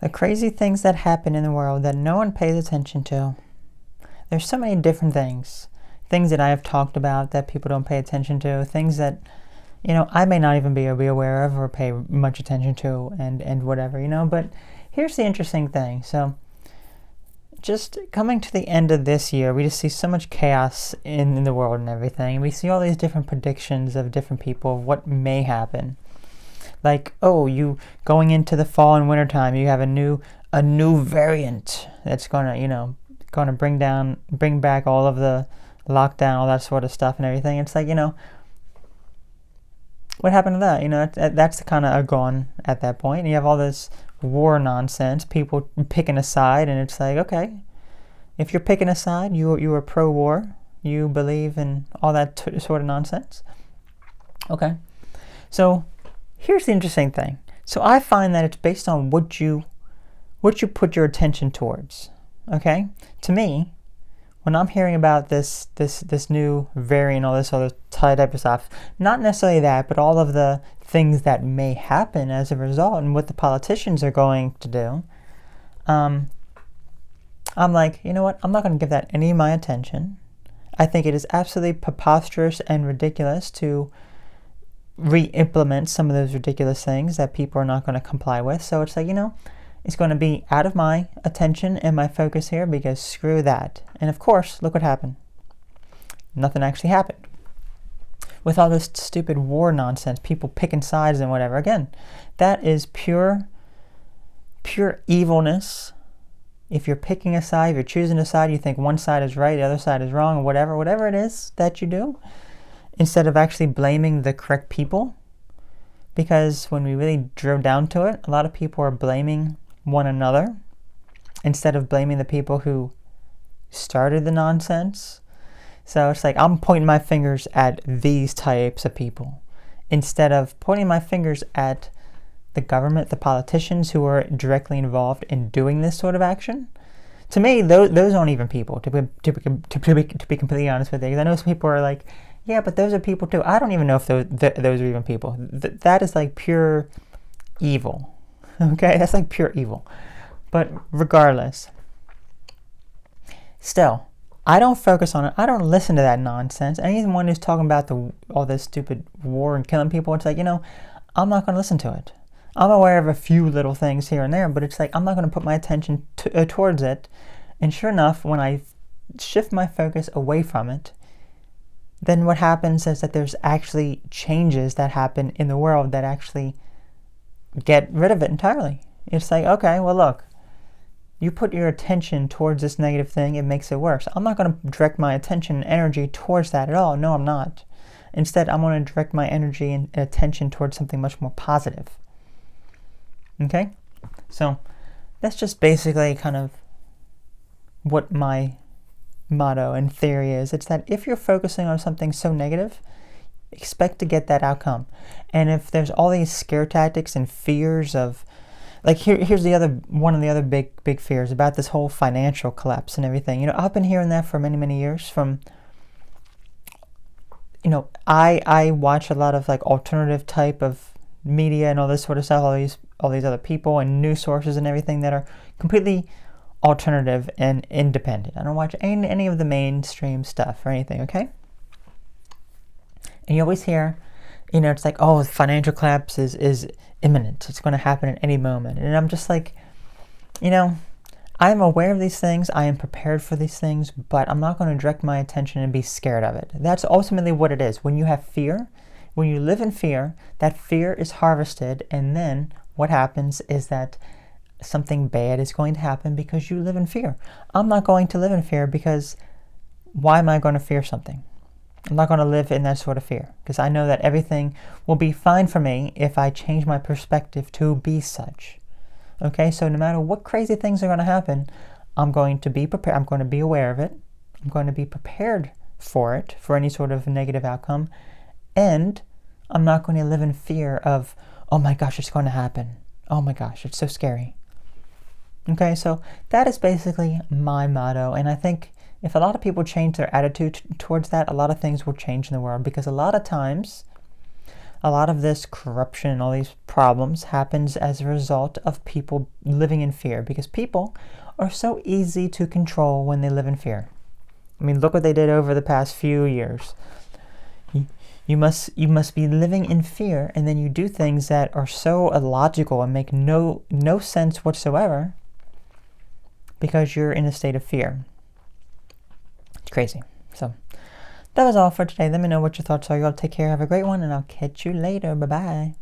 The crazy things that happen in the world that no one pays attention to. There's so many different things. Things that I have talked about that people don't pay attention to. Things that, I may not even be aware of or pay much attention to and whatever, But here's the interesting thing. So just coming to the end of this year, we just see so much chaos in the world and everything. We see all these different predictions of different people of what may happen. Like, oh, you going into the fall and winter time, you have a new variant that's gonna bring back all of the lockdown, all that sort of stuff and everything. It's like, what happened to that? That's kind of gone at that point. And you have all this war nonsense, people picking a side, and it's like, okay, if you're picking a side, you are pro-war, you believe in all that sort of nonsense. Okay, so here's the interesting thing. So I find that it's based on what you put your attention towards. Okay, to me, when I'm hearing about this new variant, all this other type of stuff, not necessarily that, but all of the things that may happen as a result and what the politicians are going to do, I'm like, you know what? I'm not going to give that any of my attention. I think it is absolutely preposterous and ridiculous to re-implement some of those ridiculous things that people are not going to comply with. So it's like, it's going to be out of my attention and my focus here because screw that. And of course, look what happened. Nothing actually happened. With all this stupid war nonsense, people picking sides and whatever. Again, that is pure evilness. If you're picking a side, if you're choosing a side, you think one side is right, the other side is wrong, or whatever it is that you do, instead of actually blaming the correct people. Because when we really drill down to it, a lot of people are blaming one another instead of blaming the people who started the nonsense. So it's like I'm pointing my fingers at these types of people instead of pointing my fingers at the government, the politicians who are directly involved in doing this sort of action. To me, those aren't even people, to be completely honest with you. Because I know some people are like, yeah, but those are people too. I don't even know if those are even people. That is like pure evil. Okay, that's like pure evil. But regardless, still, I don't focus on it. I don't listen to that nonsense. Anyone who's talking about all this stupid war and killing people, it's like, I'm not going to listen to it. I'm aware of a few little things here and there, but it's like I'm not going to put my attention towards it. And sure enough, when I shift my focus away from it, then what happens is that there's actually changes that happen in the world that actually get rid of it entirely. It's like, okay, well look, you put your attention towards this negative thing, it makes it worse. I'm not going to direct my attention and energy towards that at all. No, I'm not. Instead, I'm going to direct my energy and attention towards something much more positive. Okay? So that's just basically kind of what my motto and theory is. It's that if you're focusing on something so negative, expect to get that outcome. And if there's all these scare tactics and fears of, like, here's one of the other big fears about this whole financial collapse and everything. I've been hearing that for many years from, I watch a lot of like alternative type of media and all this sort of stuff, all these other people and news sources and everything that are completely alternative and independent. I don't watch any of the mainstream stuff or anything, okay? And you always hear, it's like, oh, financial collapse is imminent. It's going to happen at any moment. And I'm just like, I'm aware of these things. I am prepared for these things, but I'm not going to direct my attention and be scared of it. That's ultimately what it is. When you have fear, when you live in fear, that fear is harvested, and then what happens is that something bad is going to happen because you live in fear. I'm not going to live in fear because why am I going to fear something? I'm not going to live in that sort of fear because I know that everything will be fine for me if I change my perspective to be such. Okay, so no matter what crazy things are going to happen, I'm going to be prepared. I'm going to be aware of it. I'm going to be prepared for it, for any sort of negative outcome. And I'm not going to live in fear of, oh my gosh, it's going to happen. Oh my gosh, it's so scary. Okay, so that is basically my motto. And I think if a lot of people change their attitude towards that, a lot of things will change in the world. Because a lot of times, A lot of this corruption and all these problems happens as a result of people living in fear, because people are so easy to control when they live in fear. I mean, look what they did over the past few years. You must be living in fear, and then you do things that are so illogical and make no sense whatsoever because you're in a state of fear. It's crazy. So that was all for today. Let me know what your thoughts are. You all take care. Have a great one, and I'll catch you later. Bye-bye.